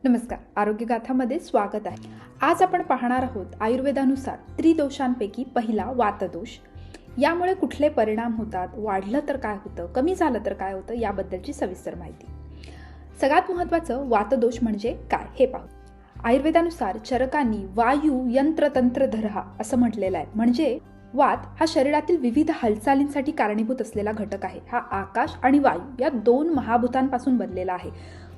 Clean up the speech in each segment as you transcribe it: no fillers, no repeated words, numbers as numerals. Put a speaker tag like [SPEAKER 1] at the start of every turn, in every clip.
[SPEAKER 1] नमस्कार, आरोग्यगाथामध्ये स्वागत आहे. आज आपण पाहणार आहोत आयुर्वेदानुसार त्रिदोषांपैकी पहिला वातदोष. यामुळे कुठले परिणाम होतात, वाढलं तर काय होतं, कमी झालं तर काय होतं, याबद्दलची सविस्तर माहिती. सगळ्यात महत्त्वाचं वातदोष म्हणजे काय हे पाहू. आयुर्वेदानुसार चरकांनी वायू यंत्रतंत्र धरहा असं म्हटलेलं आहे. म्हणजे वात हा शरीरातील विविध हालचालींसाठी कारणीभूत असलेला घटक आहे. हा आकाश आणि वायू या दोन महाभूतांपासून बनलेला आहे.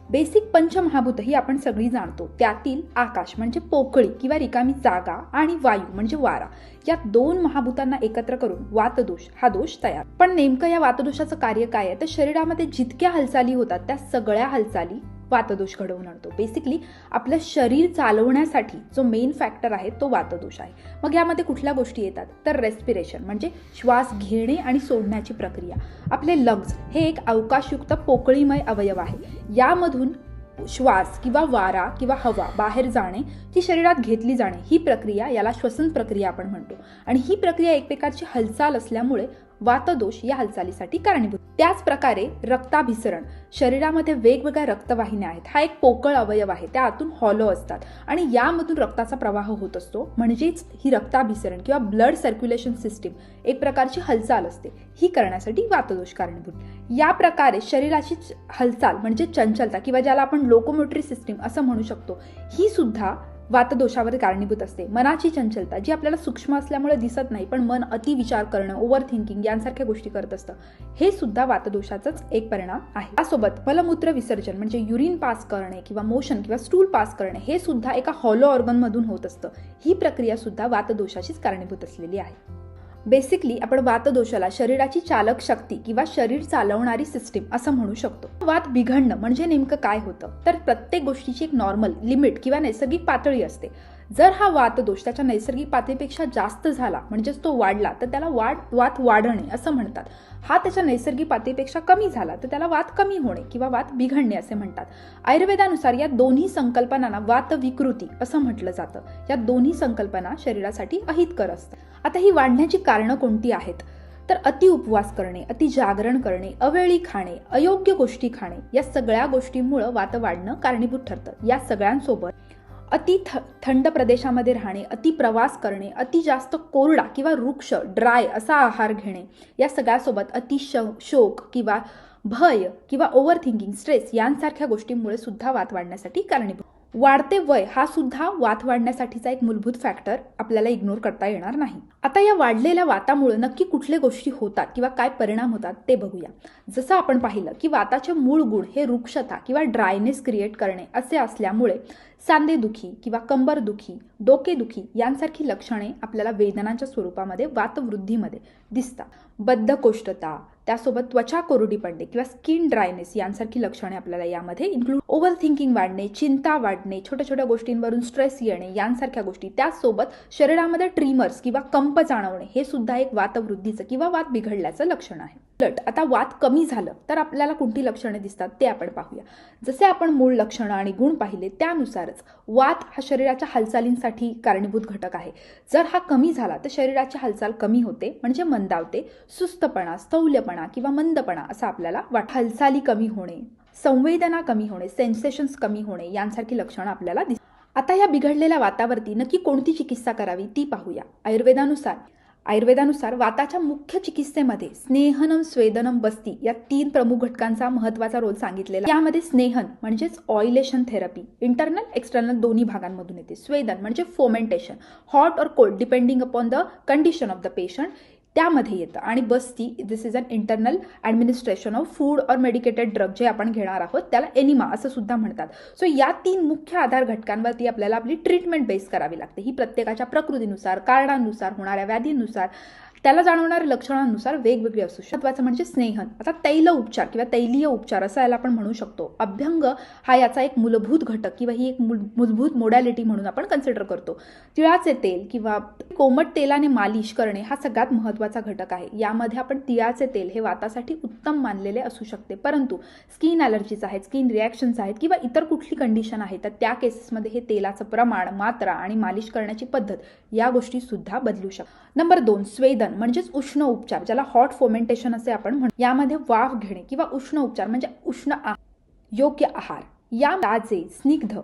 [SPEAKER 1] बेसिक पंचमहाभूत ही आपण सगळी जाणतो. त्यातील आकाश म्हणजे पोकळी किंवा रिकामी जागा आणि वायू म्हणजे वारा, या दोन महाभूतांना एकत्र करून वातदोष हा दोष तयार. पण नेमकं या वातदोषाचं कार्य काय आहे, तर शरीरामध्ये जितक्या हालचाली होतात त्या सगळ्या हालचाली वातदोष घडवून आणतो. बेसिकली आपलं शरीर चालवण्यासाठी जो मेन फॅक्टर आहे तो वातदोष आहे. मग यामध्ये कुठल्या गोष्टी येतात, तर रेस्पिरेशन म्हणजे श्वास घेणे आणि सोडण्याची प्रक्रिया. आपले लंग्स हे एक अवकाशयुक्त पोकळीमय अवयव आहे. यामधून श्वास किंवा वारा किंवा हवा बाहेर जाणे, ती शरीरात घेतली जाणे, ही प्रक्रिया याला श्वसन प्रक्रिया आपण म्हणतो. आणि ही प्रक्रिया एक प्रकारची हालचाल असल्यामुळे वातदोष या हालचालीसाठी कारणीभूत. त्याच प्रकारे रक्ताभिसरण, शरीरामध्ये वेगवेगळ्या रक्तवाहिन्या आहेत. हा एक पोकळ अवयव आहे, त्या आतून हॉलो असतात आणि यामधून रक्ताचा प्रवाह होत असतो. म्हणजेच ही रक्ताभिसरण किंवा ब्लड सर्क्युलेशन सिस्टीम एक प्रकारची हालचाल असते. ही करण्यासाठी वातदोष कारणीभूत. या प्रकारे शरीराची हालचाल म्हणजे चंचलता किंवा ज्याला आपण लोकोमोटरी सिस्टीम असं म्हणू शकतो, ही सुद्धा वातदोषावर कारणीभूत असते. मनाची चंचलता जी आपल्याला सूक्ष्म असल्यामुळे दिसत नाही, पण मन अति विचार करणं, ओव्हर थिंकिंग यांसारख्या गोष्टी करत असतं, हे सुद्धा वातदोषाचाच एक परिणाम आहे. त्यासोबत मलमूत्र विसर्जन म्हणजे युरिन पास करणे किंवा मोशन किंवा स्टूल पास करणे हे सुद्धा एका हॉलो ऑर्गन मधून होत असतं. ही प्रक्रिया सुद्धा वातदोषाचीच कारणीभूत असलेली आहे. बेसिकली आपण वातदोषाला शरीराची चालक शक्ती किंवा शरीर चालवणारी सिस्टीम असं म्हणू शकतो. वात बिघडणं म्हणजे नेमकं काय होतं, तर प्रत्येक गोष्टीची एक नॉर्मल लिमिट किंवा नैसर्गिक पातळी असते. जर हा वातदोष त्याच्या नैसर्गिक पातळीपेक्षा जास्त झाला म्हणजेच तो वाढला तर त्याला वात वाढणे असं म्हणतात. हा त्याच्या नैसर्गिक पातळीपेक्षा कमी झाला तर त्याला वात कमी होणे किंवा वात बिघडणे असे म्हणतात. आयुर्वेदानुसार या दोन्ही संकल्पनांना वात विकृती असं म्हटलं जातं. या दोन्ही संकल्पना शरीरासाठी अहितकर असतात. आता ही वाढण्याची कारणं कोणती आहेत, तर अति उपवास करणे, अति जागरण करणे, अवेळी खाणे, अयोग्य गोष्टी खाणे, या सगळ्या गोष्टींमुळे वात वाढणं कारणीभूत ठरतं. या सगळ्यांसोबत अति थंड प्रदेशामध्ये राहणे, अति प्रवास करणे, अति जास्त कोरडा किंवा वृक्ष ड्राय असा आहार घेणे, या सगळ्यासोबत अति शोक किंवा भय किंवा ओव्हर थिंकिंग, स्ट्रेस यांसारख्या गोष्टींमुळे सुद्धा वात वाढण्यासाठी कारणीभूत. वाढते वय हा सुद्धा वात वाढण्यासाठीचा एक मूलभूत फॅक्टर आपल्याला इग्नोर करता येणार नाही. आता या वाढलेल्या वातामुळे नक्की कुठल्या गोष्टी होतात किंवा काय परिणाम होतात ते बघूया. जसं आपण पाहिलं की वाताचे मूळ गुण हे रुक्षता किंवा ड्रायनेस क्रिएट करणे असे असल्यामुळे सांधेदुखी किंवा कंबरदुखी, डोकेदुखी यांसारखी लक्षणे आपल्याला वेदनांच्या स्वरूपामध्ये वातवृद्धीमध्ये दिसतात. बद्धकोष्ठता, त्यासोबत त्वचा कोरडी पडणे किंवा स्किन ड्रायनेस यांसारखी लक्षणे आपल्याला यामध्ये इन्क्लूड. ओव्हर थिंकिंग वाढणे, चिंता वाढणे, छोट्या छोट्या गोष्टींवरून स्ट्रेस येणे यांसारख्या गोष्टी. त्याचसोबत शरीरामध्ये ट्रिमर्स किंवा कंप जाणवणे हे सुद्धा एक वातवृद्धीचं किंवा वात बिघडल्याचं लक्षण आहे. आता वात कमी झालं तर आपल्याला कोणती लक्षणे दिसतात ते आपण पाहूया. जसे आपण मूळ लक्षणं आणि गुण पाहिले त्यानुसारच वात हा शरीराच्या हालचालींसाठी कारणीभूत घटक आहे. जर हा कमी झाला तर शरीराची हालचाल कमी होते म्हणजे मंदावते, सुस्तपणा, स्थौल्यपणा किंवा मंदपणा असं आपल्याला वाटतं. हालचाली कमी होणे, संवेदना कमी होणे, सेन्सेशन्स कमी होणे यांसारखी लक्षणं आपल्याला दिसतात. आता या बिघडलेल्या वातावरती नक्की कोणती चिकित्सा करावी ती पाहूया. आयुर्वेदानुसार वाताच्या मुख्य चिकित्सेमध्ये स्नेहनम, स्वेदनम, बस्ती या 3 प्रमुख घटकांचा महत्त्वाचा रोल सांगितलेला. यामध्ये स्नेहन म्हणजेच ऑइलेशन थेरपी इंटरनल एक्सटर्नल दोन्ही भागांमधून येते. स्वेदन म्हणजे फोमेंटेशन, हॉट और cold depending upon the condition of the patient, त्यामध्ये येतं. आणि basti, this is an internal administration of food और मेडिकेटेड ड्रग जे आपण घेणार आहोत त्याला एनिमा असं सुद्धा म्हणतात. सो या 3 मुख्य आधार घटकांवरती आपल्याला आपली ट्रीटमेंट बेस करावी लागते. ही प्रत्येकाच्या प्रकृतीनुसार, कारणानुसार, होणाऱ्या व्याधीनुसार, त्याला जाणवणाऱ्या लक्षणांनुसार वेगवेगळी असू शकते. महत्त्वाचं म्हणजे स्नेहन. आता तैल उपचार किंवा तैलीय उपचार असं याला आपण म्हणू शकतो. अभ्यंग हा याचा एक मूलभूत घटक किंवा ही एक मूलभूत मोडॅलिटी म्हणून आपण कन्सिडर करतो. तिळाचे तेल किंवा कोमट तेलाने मालिश करणे हा सगळ्यात महत्त्वाचा घटक आहे. यामध्ये आपण तिळाचे तेल हे वातासाठी उत्तम मानलेले असू शकते, परंतु स्किन ॲलर्जीज आहेत, स्किन रिॲक्शन्स आहेत किंवा इतर कुठली कंडिशन आहे तर त्या केसेसमध्ये हे तेलाचं प्रमाण, मात्रा आणि मालिश करण्याची पद्धत या गोष्टी सुद्धा बदलू शकतात. नंबर 2 स्वेदन म्हणजेच उष्ण उपचार, ज्याला हॉट फोमेंटेशन असे आपण म्हणतो. यामध्ये वाफ घेणे किंवा उष्ण उपचार म्हणजे उष्ण योग्य आहार, या ताजे स्निग्ध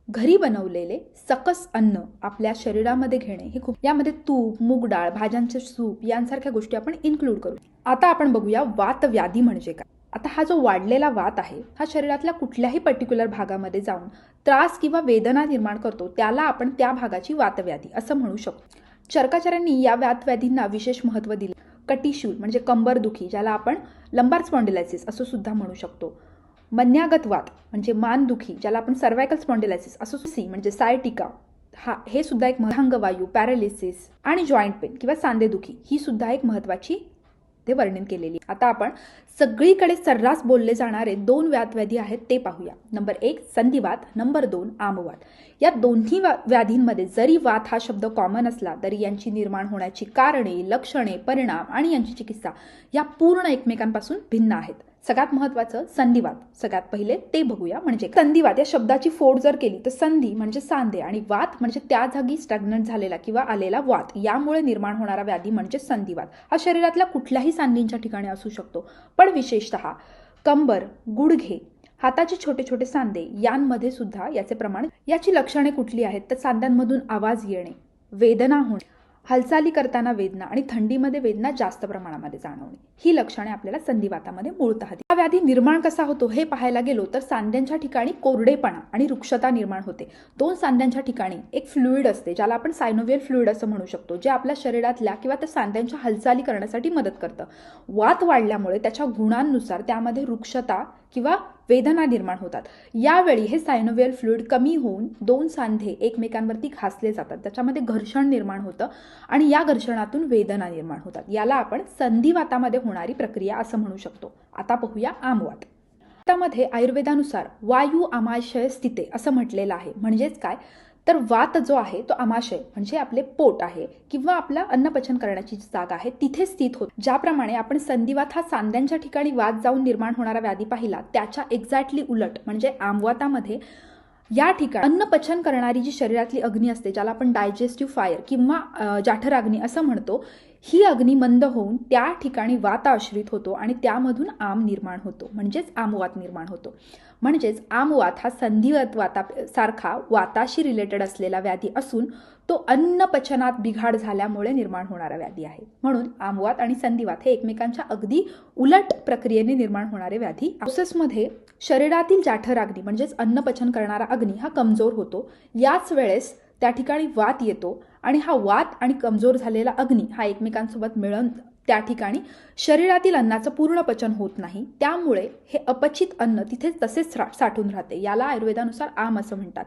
[SPEAKER 1] घरी बनवलेले सकस अन्न आपल्या शरीरामध्ये घेणे हे खूप, यामध्ये तूप, मूग डाळ, भाज्यांचे सूप यांसारख्या गोष्टी आपण इन्क्लूड करू. आता आपण बघूया वातव्याधी म्हणजे काय. आता हा जो वाढलेला वात आहे हा शरीरातल्या कुठल्याही पर्टिक्युलर भागामध्ये जाऊन त्रास किंवा वेदना निर्माण करतो, त्याला आपण त्या भागाची वातव्याधी असं म्हणू शकतो. चरकाचार्यांनी या वातव्याधींना विशेष महत्त्व दिले. कटिशूल म्हणजे कंबरदुखी, ज्याला आपण लंबार स्पॉन्डिलायसिस असं सुद्धा म्हणू शकतो. मन्यागत वात म्हणजे मानदुखी, ज्याला आपण सर्वायकल स्पॉन्डिलायसिस असं, म्हणजे सायटिका हे सुद्धा एक अंगवायू, पॅरालिसिस आणि जॉईंट पेन किंवा सांधेदुखी ही सुद्धा एक महत्त्वाची ते वर्णन केलेली. आता आपण सगळीकडे सर्रास बोलले जाणारे 2 वातव्याधी आहेत ते पाहूया. नंबर 1 संधिवात, नंबर 2 आमवात. या दोन्ही व्याधींमध्ये जरी वात हा शब्द कॉमन असला तरी यांची निर्माण होण्याची कारणे, लक्षणे, परिणाम आणि यांची चिकित्सा या पूर्ण एकमेकांपासून भिन्न आहेत. सगळ्यात महत्त्वाचं संधिवात, सगळ्यात पहिले ते बघूया. म्हणजे संधिवात या शब्दाची फोड जर केली तर संधी म्हणजे सांधे आणि वात म्हणजे त्या जागी स्टॅग्नंट झालेला किंवा आलेला वात, यामुळे निर्माण होणारा व्याधी म्हणजे संधिवात. हा शरीरातल्या कुठल्याही सांधींच्या ठिकाणी असू शकतो, पण विशेषतः कंबर, गुडघे, हाताचे छोटे छोटे सांधे यांमध्ये सुद्धा याचे प्रमाण. याची लक्षणे कुठली आहेत तर सांध्यांमधून आवाज येणे, वेदना होणे, हालचाली करताना वेदना आणि थंडीमध्ये वेदना जास्त प्रमाणामध्ये जाणवणे ही लक्षणे आपल्याला संधिवातामध्ये मूळतः. हा व्याधी निर्माण कसा होतो हे पाहायला गेलो तर सांध्यांच्या ठिकाणी कोरडेपणा आणि रुक्षता निर्माण होते. 2 सांध्यांच्या ठिकाणी एक फ्लुइड असते ज्याला आपण सायनोव्हियल फ्लुइड असं म्हणू शकतो, जे आपल्या शरीरातल्या किंवा त्या सांध्यांच्या हालचाली करण्यासाठी मदत करतं. वात वाढल्यामुळे त्याच्या गुणांनुसार त्यामध्ये रुक्षता किंवा वेदना निर्माण होतात. यावेळी हे सायनोव्हियल फ्लुइड कमी होऊन 2 सांधे एकमेकांवरती घासले जातात, त्याच्यामध्ये घर्षण निर्माण होतं आणि या घर्षणातून वेदना निर्माण होतात. याला आपण संधिवातामध्ये होणारी प्रक्रिया असं म्हणू शकतो. आता पाहूया आमवात. त्यामध्ये आयुर्वेदानुसार वायू आमाशय स्थिते असं म्हटलेलं आहे. म्हणजेच काय तर वात जो आहे तो आमाशय म्हणजे आपले पोट आहे किंवा आपला अन्नपचन करण्याची जागा आहे तिथे स्थित होतो. ज्याप्रमाणे आपण संधिवात हा सांध्यांच्या ठिकाणी वात जाऊन निर्माण होणारा व्याधी पाहिला, त्याच्या एक्झॅक्टली उलट म्हणजे आमवातामध्ये या ठिकाणी अन्नपचन करणारी जी शरीरातली अग्नी असते, ज्याला आपण डायजेस्टिव्ह फायर किंवा जाठराग्नी असं म्हणतो, ही अग्नी मंद होऊन त्या ठिकाणी वात आश्रित होतो आणि त्यामधून आम निर्माण होतो, म्हणजेच आमवात निर्माण होतो. म्हणजेच आमवात हा संधिवातासारखा वाताशी रिलेटेड असलेला व्याधी असून तो अन्नपचनात बिघाड झाल्यामुळे निर्माण होणारा व्याधी आहे. म्हणून आमवात आणि संधिवात हे एकमेकांच्या अगदी उलट प्रक्रियेने निर्माण होणारे व्याधी. प्रोसेसमध्ये शरीरातील जाठराग्नी म्हणजेच अन्नपचन करणारा अग्नी हा कमजोर होतो. याच वेळेस त्या ठिकाणी वात येतो आणि हा वात आणि कमजोर झालेला अग्नी हा एकमेकांसोबत मिळून त्या ठिकाणी शरीरातील अन्नाचं पूर्ण पचन होत नाही. त्यामुळे हे अपचित अन्न तिथेच तसेच साठून राहते. याला आयुर्वेदानुसार आम असं म्हणतात.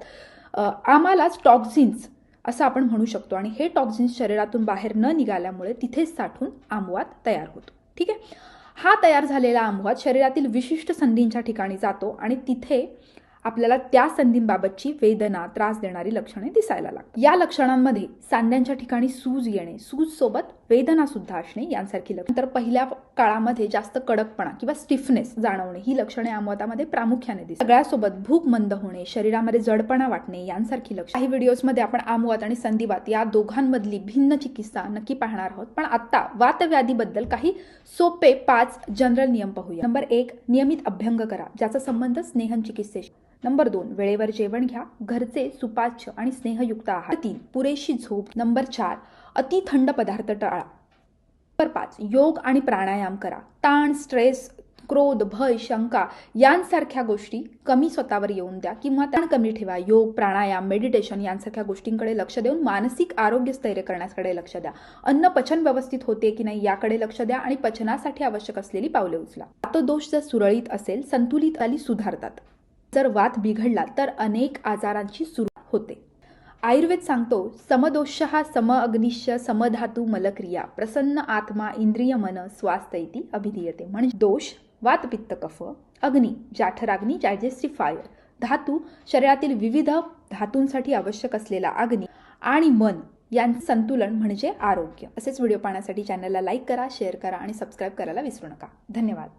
[SPEAKER 1] आमालाच टॉक्झिन्स असं आपण म्हणू शकतो आणि हे टॉक्झिन्स शरीरातून बाहेर न निघाल्यामुळे तिथेच साठून आमवात तयार होतो. ठीक आहे. हा तयार झालेला आमवात शरीरातील विशिष्ट संधींच्या ठिकाणी जातो आणि तिथे आपल्याला त्या संधींबाबतची वेदना, त्रास देणारी लक्षणे दिसायला लागतात. या लक्षणांमध्ये सांध्यांच्या ठिकाणी सूज येणे, सूज सोबत वेदना सुद्धा असणे यांसारखी लक्षणे. तर पहिल्या काळामध्ये जास्त कडकपणा किंवा स्टिफनेस जाणवणे ही लक्षणे आमवातामध्ये प्रामुख्याने दिसतात. सगळ्यासोबत भूक मंद होणे, शरीरामध्ये जडपणा वाटणे यांसारखी लक्षणे. काही व्हिडिओजमध्ये आपण आमवात आणि संधिवात या दोघांमधली भिन्न चिकित्सा नक्की पाहणार आहोत. पण आता वातव्याधीबद्दल काही सोपे 5 जनरल नियम पाहूया. नंबर 1 नियमित अभ्यंग करा, ज्याचा संबंध स्नेहन चिकित्सेशी. नंबर 2 वेळेवर जेवण घ्या, घरचे सुपाच्य आणि स्नेहयुक्त आहार. 3 पुरेशी झोप. नंबर 4 अति थंड पदार्थ टाळा. नंबर 5 योग आणि प्राणायाम करा. ताण, स्ट्रेस, क्रोध, भय, शंका यांसारख्या गोष्टी कमी स्वतःवर येऊन द्या किंवा ताण कमी ठेवा. योग, प्राणायाम, मेडिटेशन यांसारख्या गोष्टींकडे लक्ष देऊन मानसिक आरोग्य स्थैर्य करण्याकडे लक्ष द्या. अन्न पचन व्यवस्थित होते की नाही याकडे लक्ष द्या आणि पचनासाठी आवश्यक असलेली पावले उचला. वातदोष जर सुरळीत असेल, संतुलित आली सुधारतात. जर वात बिघडला तर अनेक आजारांची सुरुवात होते. आयुर्वेद सांगतो समदोषः सम अग्निश्य समधातू मलक्रिया प्रसन्न आत्मा इंद्रिय मन स्वास्थ्य इति अभिधीयते. म्हणजे दोष वात पित्त कफ, अग्नी जाठराग्नी डायजेस्टिव्ह फायर, धातू शरीरातील विविध धातूंसाठी आवश्यक असलेला अग्नी आणि मन यांचे संतुलन म्हणजे आरोग्य. असेच व्हिडिओ पाहण्यासाठी चॅनलला लाईक करा, शेअर करा आणि सबस्क्राईब करायला विसरू नका. धन्यवाद.